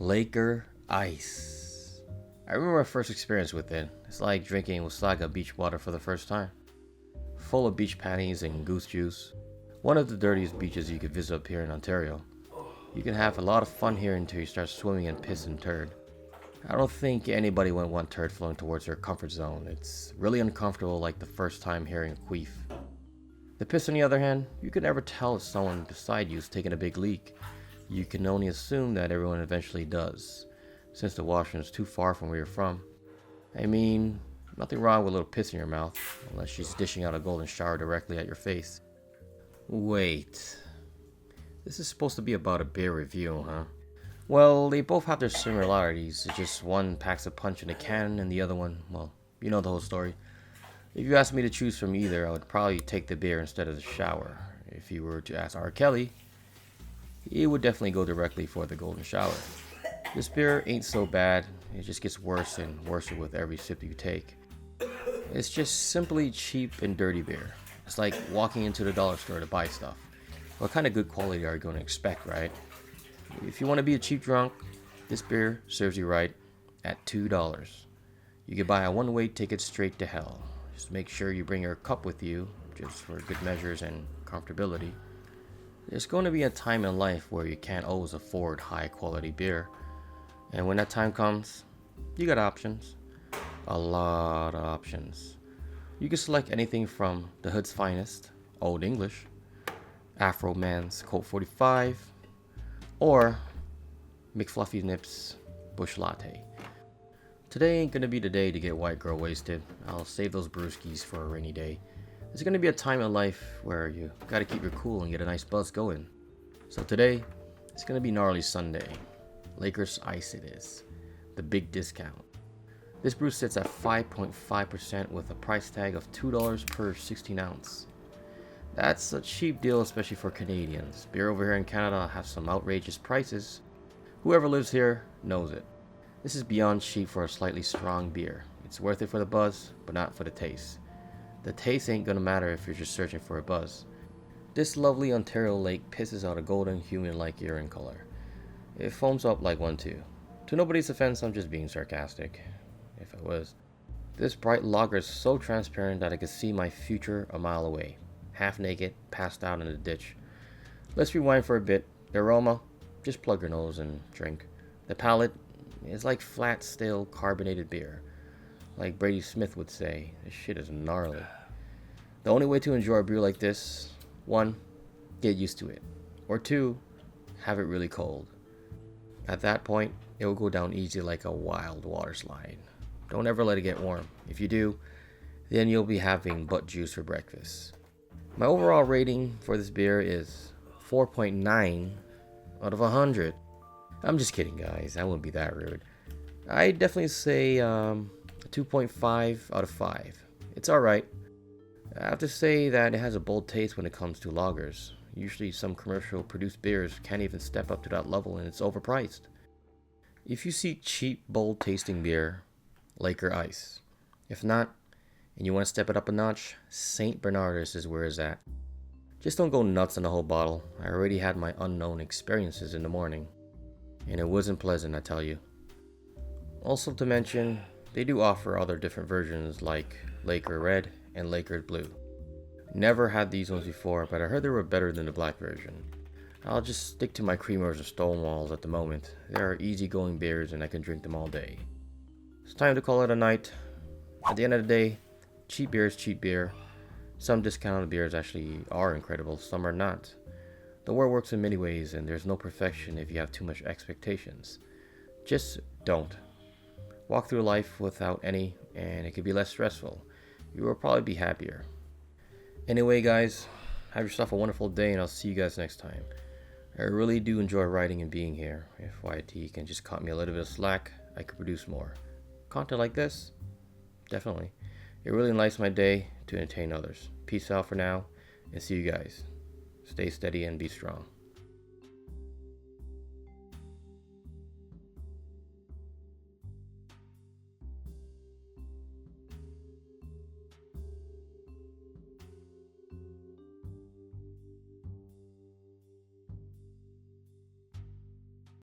LAKER Ice. I remember my first experience with it. It's like drinking Wasaga beach water for the first time. Full of beach panties and goose juice. One of the dirtiest beaches you could visit up here in Ontario. You can have a lot of fun here until you start swimming in piss and turd. I don't think anybody would want turd flowing towards their comfort zone. It's really uncomfortable, like the first time hearing a queef. The piss, on the other hand, you can never tell if someone beside you is taking a big leak. You can only assume that everyone eventually does, since the washroom is too far from where you're from. I mean, nothing wrong with a little piss in your mouth, unless she's dishing out a golden shower directly at your face. Wait, this is supposed to be about a beer review, huh? Well, they both have their similarities. It's just one packs a punch in a can and the other one, well, you know the whole story. If you asked me to choose from either, I would probably take the beer instead of the shower. If you were to ask R. Kelly, he would definitely go directly for the golden shower. This beer ain't so bad, it just gets worse and worse with every sip you take. It's just simply cheap and dirty beer. It's like walking into the dollar store to buy stuff. What kind of good quality are you going to expect, right? If you want to be a cheap drunk, this beer serves you right at $2. You can buy a one-way ticket straight to hell. Just make sure you bring your cup with you, just for good measures and comfortability. There's going to be a time in life where you can't always afford high-quality beer. And when that time comes, you got options. A lot of options. You can select anything from the Hood's Finest, Old English, Afro Man's Colt 45, or McFluffy Nips Bush Latte. Today ain't gonna be the day to get white girl wasted. I'll save those brewskis for a rainy day. There's gonna be a time in life where you gotta keep your cool and get a nice buzz going. So today, it's gonna be Gnarly Sunday. LAKER's Ice it is. The big discount. This brew sits at 5.5% with a price tag of $2 per 16 ounce. That's a cheap deal, especially for Canadians. Beer over here in Canada has some outrageous prices. Whoever lives here knows it. This is beyond cheap for a slightly strong beer. It's worth it for the buzz, but not for the taste. The taste ain't gonna matter if you're just searching for a buzz. This lovely Ontario lake pisses out a golden human-like urine color. It foams up like one too. To nobody's offense, I'm just being sarcastic. If I was. This bright lager is so transparent that I could see my future a mile away. Half naked, passed out in the ditch. Let's rewind for a bit. The aroma, just plug your nose and drink. The palate is like flat, stale, carbonated beer. Like Brady Smith would say, this shit is gnarly. The only way to enjoy a beer like this, 1, get used to it. Or 2, have it really cold. At that point, it will go down easy like a wild water slide. Don't ever let it get warm. If you do, then you'll be having butt juice for breakfast. My overall rating for this beer is 4.9 out of 100. I'm just kidding, guys. I wouldn't be that rude. I'd definitely say 2.5 out of 5. It's alright. I have to say that it has a bold taste when it comes to lagers. Usually some commercial produced beers can't even step up to that level and it's overpriced. If you seek cheap, bold tasting beer, LAKER Ice. If not, and you want to step it up a notch, St. Bernardus is where it's at. Just don't go nuts on the whole bottle. I already had my unknown experiences in the morning. And it wasn't pleasant, I tell you. Also to mention, they do offer other different versions like LAKER Red and LAKER Blue. Never had these ones before, but I heard they were better than the black version. I'll just stick to my creamers and Stonewalls at the moment. They are easygoing beers and I can drink them all day. It's time to call it a night. At the end of the day, cheap beer is cheap beer. Some discounted beers actually are incredible, some are not. The world works in many ways and there's no perfection if you have too much expectations. Just don't. Walk through life without any and it could be less stressful. You will probably be happier. Anyway guys, have yourself a wonderful day and I'll see you guys next time. I really do enjoy writing and being here. If YT can just cut me a little bit of slack, I could produce more. Content like this? Definitely. It really enlightens my day to entertain others. Peace out for now and see you guys. Stay steady and be strong.